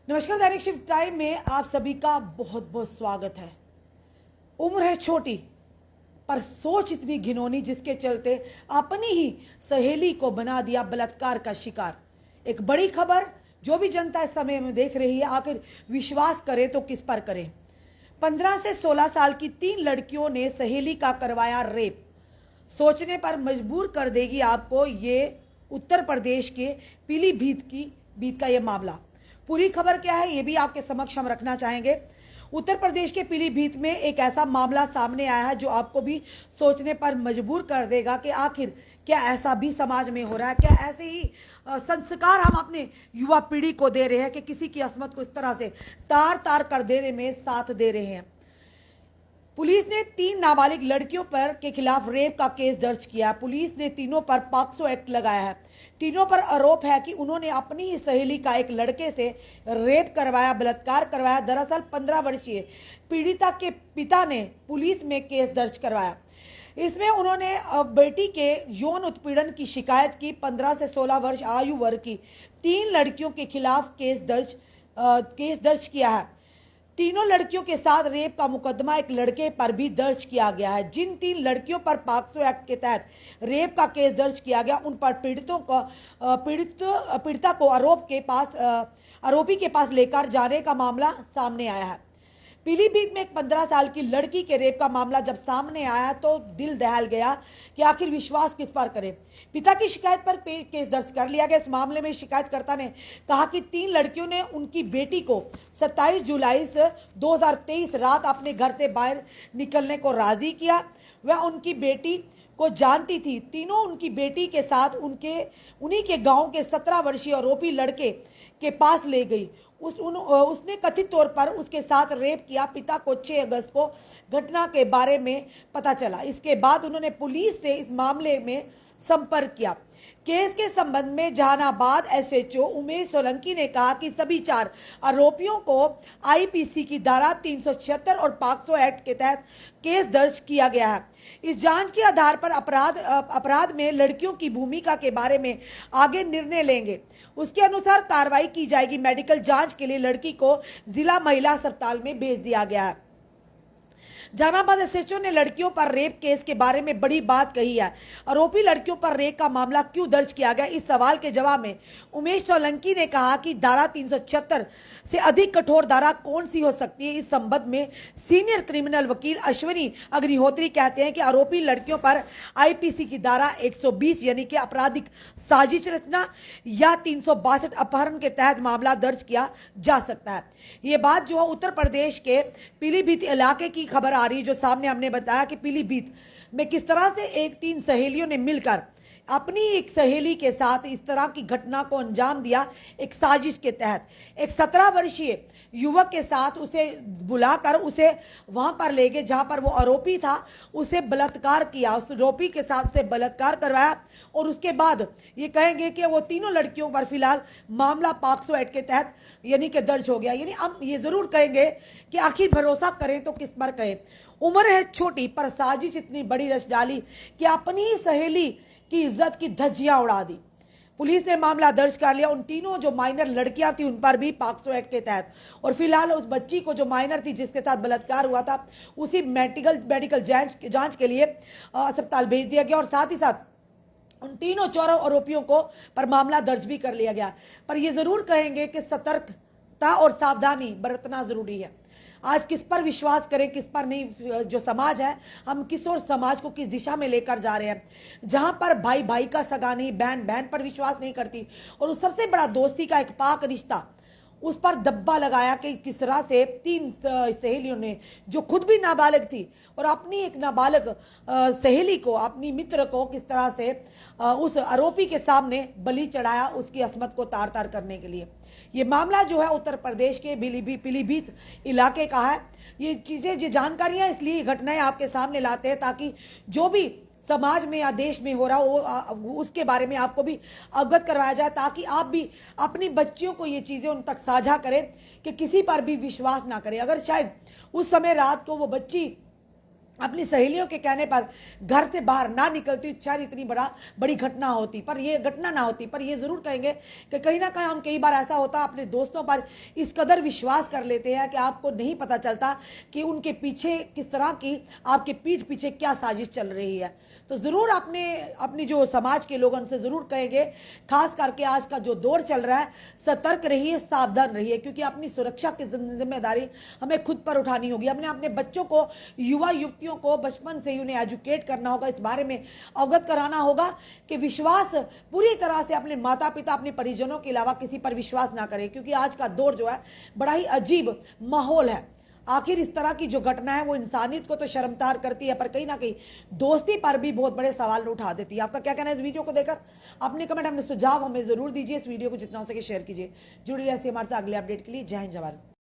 नमस्कार, दैनिक shift time में आप सभी का बहुत बहुत स्वागत है। उम्र है छोटी पर सोच इतनी घिनौनी, जिसके चलते अपनी ही सहेली को बना दिया बलात्कार का शिकार। एक बड़ी खबर जो भी जनता इस समय में देख रही है, आखिर विश्वास करे तो किस पर करे। 15 से 16 साल की 3 लड़कियों ने सहेली का करवाया रेप। सोचने पर मजबूर कर देगी आपको ये उत्तर प्रदेश के पीलीभीत का ये मामला। पूरी खबर क्या है ये भी आपके समक्ष हम रखना चाहेंगे। उत्तर प्रदेश के पीलीभीत में एक ऐसा मामला सामने आया है जो आपको भी सोचने पर मजबूर कर देगा कि आखिर क्या ऐसा भी समाज में हो रहा है, क्या ऐसे ही संस्कार हम अपने युवा पीढ़ी को दे रहे हैं कि किसी की अस्मत को इस तरह से तार तार कर देने में साथ दे रहे हैं। पुलिस ने 3 नाबालिग लड़कियों पर के खिलाफ रेप का केस दर्ज किया। पुलिस ने तीनों पर पॉक्सो एक्ट लगाया है। तीनों पर आरोप है कि उन्होंने अपनी ही सहेली का एक लड़के से रेप करवाया, बलात्कार करवाया। दरअसल 15 वर्षीय पीड़िता के पिता ने पुलिस में केस दर्ज करवाया। इसमें उन्होंने बेटी के यौन उत्पीड़न की शिकायत की। 15 से 16 वर्ष आयु वर्ग की 3 लड़कियों के खिलाफ केस दर्ज किया है। तीनों लड़कियों के साथ रेप का मुकदमा एक लड़के पर भी दर्ज किया गया है। जिन 3 लड़कियों पर पॉक्सो एक्ट के तहत रेप का केस दर्ज किया गया, उन पर पीड़िता को आरोपी के पास लेकर जाने का मामला सामने आया है। पीलीभीत में एक 15 साल की लड़की के रेप का मामला जब सामने आया तो दिल दहल गया कि आखिर विश्वास किस पर करें। पिता की शिकायत पर केस दर्ज कर लिया गया। इस मामले में शिकायतकर्ता ने कहा कि 3 लड़कियों ने उनकी बेटी को 27 जुलाई 2023 रात अपने घर से बाहर निकलने को राजी किया। वह उनकी बेटी को जानती थी। तीनों उनकी बेटी के साथ उन्हीं के गांव के 17 वर्षीय आरोपी लड़के के पास ले गई। उसने कथित तौर पर उसके साथ रेप किया। पिता को 6 अगस्त को घटना के बारे में पता चला। इसके बाद उन्होंने पुलिस से इस मामले में संपर्क किया। केस के संबंध में जहानाबाद एसएचओ उमेश सोलंकी ने कहा कि सभी 4 आरोपियों को आईपीसी की धारा 376 और पॉक्सो एक्ट के तहत केस दर्ज किया गया है। इस जांच के आधार पर अपराध में लड़कियों की भूमिका के बारे में आगे निर्णय लेंगे। उसके अनुसार कार्रवाई की जाएगी। मेडिकल जांच के लिए लड़की को जिला महिला अस्पताल में भेज दिया गया है। जहानाबाद एसएचओ ने लड़कियों पर रेप केस के बारे में बड़ी बात कही है। आरोपी लड़कियों पर रेप का मामला क्यों दर्ज किया गया, इस सवाल के जवाब में उमेश सोलंकी ने कहा कि धारा 376 से अधिक कठोर धारा कौन सी हो सकती है। इस संबंध में सीनियर क्रिमिनल वकील अश्विनी अग्निहोत्री कहते हैं कि आरोपी लड़कियों पर आईपीसी की धारा 120 यानी कि आपराधिक साजिश रचना या 362 अपहरण के तहत मामला दर्ज किया जा सकता है। ये बात जो है उत्तर प्रदेश के पीलीभीत इलाके की खबर आ रही है, जो सामने हमने बताया कि पीलीभीत में किस तरह से एक 3 सहेलियों ने मिलकर अपनी एक सहेली के साथ इस तरह की घटना को अंजाम दिया। एक साजिश के तहत एक 17 वर्षीय युवक के साथ उसे बुलाकर उसे वहां पर ले गए जहां पर वो आरोपी था। उसे बलात्कार किया, उस आरोपी के साथ उसे बलात्कार करवाया और उसके बाद ये कहेंगे कि वो तीनों लड़कियों पर फिलहाल मामला पॉक्सो एक्ट के तहत यानी कि दर्ज हो गया। यानी हम ये जरूर कहेंगे कि आखिर भरोसा करें तो किस पर कहें। उम्र है छोटी पर साजिश इतनी बड़ी रच डाली कि अपनी ही सहेली की इज्जत की धज्जियां उड़ा दी। पुलिस ने मामला दर्ज कर लिया। उन तीनों जो माइनर लड़कियां थी उन पर भी पॉक्सो एक्ट के तहत, और फिलहाल उस बच्ची को जो माइनर थी जिसके साथ बलात्कार हुआ था उसी मेडिकल जांच के लिए अस्पताल भेज दिया गया और साथ ही साथ उन तीनों चोरों आरोपियों को पर मामला दर्ज भी कर लिया गया। पर यह जरूर कहेंगे कि सतर्कता और सावधानी बरतना जरूरी है। आज किस पर विश्वास करें किस पर नहीं, जो समाज है हम किस और समाज को किस दिशा में लेकर जा रहे हैं, जहां पर भाई भाई का सगा नहीं, बहन बहन पर विश्वास नहीं करती और उस सबसे बड़ा दोस्ती का एक पाक रिश्ता, उस पर दब्बा लगाया कि किस तरह से 3 सहेलियों ने जो खुद भी नाबालिग थी और अपनी एक नाबालिग सहेली को, अपनी मित्र को किस तरह से उस आरोपी के सामने बलि चढ़ाया उसकी अस्मत को तार तार करने के लिए। ये मामला जो है उत्तर प्रदेश के पीलीभीत इलाके का है। ये चीज़ें, ये जानकारियां इसलिए घटनाएं आपके सामने लाते हैं ताकि जो भी समाज में या देश में हो रहा हो उसके बारे में आपको भी अवगत करवाया जाए, ताकि आप भी अपनी बच्चियों को ये चीज़ें उन तक साझा करें कि किसी पर भी विश्वास ना करें। अगर शायद उस समय रात को वो बच्ची अपनी सहेलियों के कहने पर घर से बाहर ना निकलती, शायद इतनी बड़ी घटना होती, पर ये घटना ना होती। पर ये ज़रूर कहेंगे कि कहीं ना कहीं हम कई बार ऐसा होता अपने दोस्तों पर इस कदर विश्वास कर लेते हैं कि आपको नहीं पता चलता कि उनके पीछे किस तरह की, आपके पीठ पीछे क्या साजिश चल रही है। तो ज़रूर अपनी जो समाज के लोगों से ज़रूर कहेंगे, खास करके आज का जो दौर चल रहा है, सतर्क रहिए, सावधान रहिए, क्योंकि अपनी सुरक्षा की जिम्मेदारी हमें खुद पर उठानी होगी। हमने अपने बच्चों को, युवा युवतियों को बचपन से ही उन्हें एजुकेट करना होगा, इस बारे में अवगत कराना होगा कि विश्वास पूरी तरह से अपने माता पिता, अपने परिजनों के अलावा किसी पर विश्वास ना करें, क्योंकि आज का दौर जो है बड़ा ही अजीब माहौल है। आखिर इस तरह की जो घटना है वो इंसानियत को तो शर्मसार करती है, पर कहीं ना कहीं दोस्ती पर भी बहुत बड़े सवाल उठा देती है। आपका क्या कहना है इस वीडियो को देखकर? अपने कमेंट, अपने सुझाव हमें जरूर दीजिए। इस वीडियो को जितना हो सके शेयर कीजिए। जुड़ी रहिए हमारे साथ अगले अपडेट के लिए। जय हिंद, जय भारत।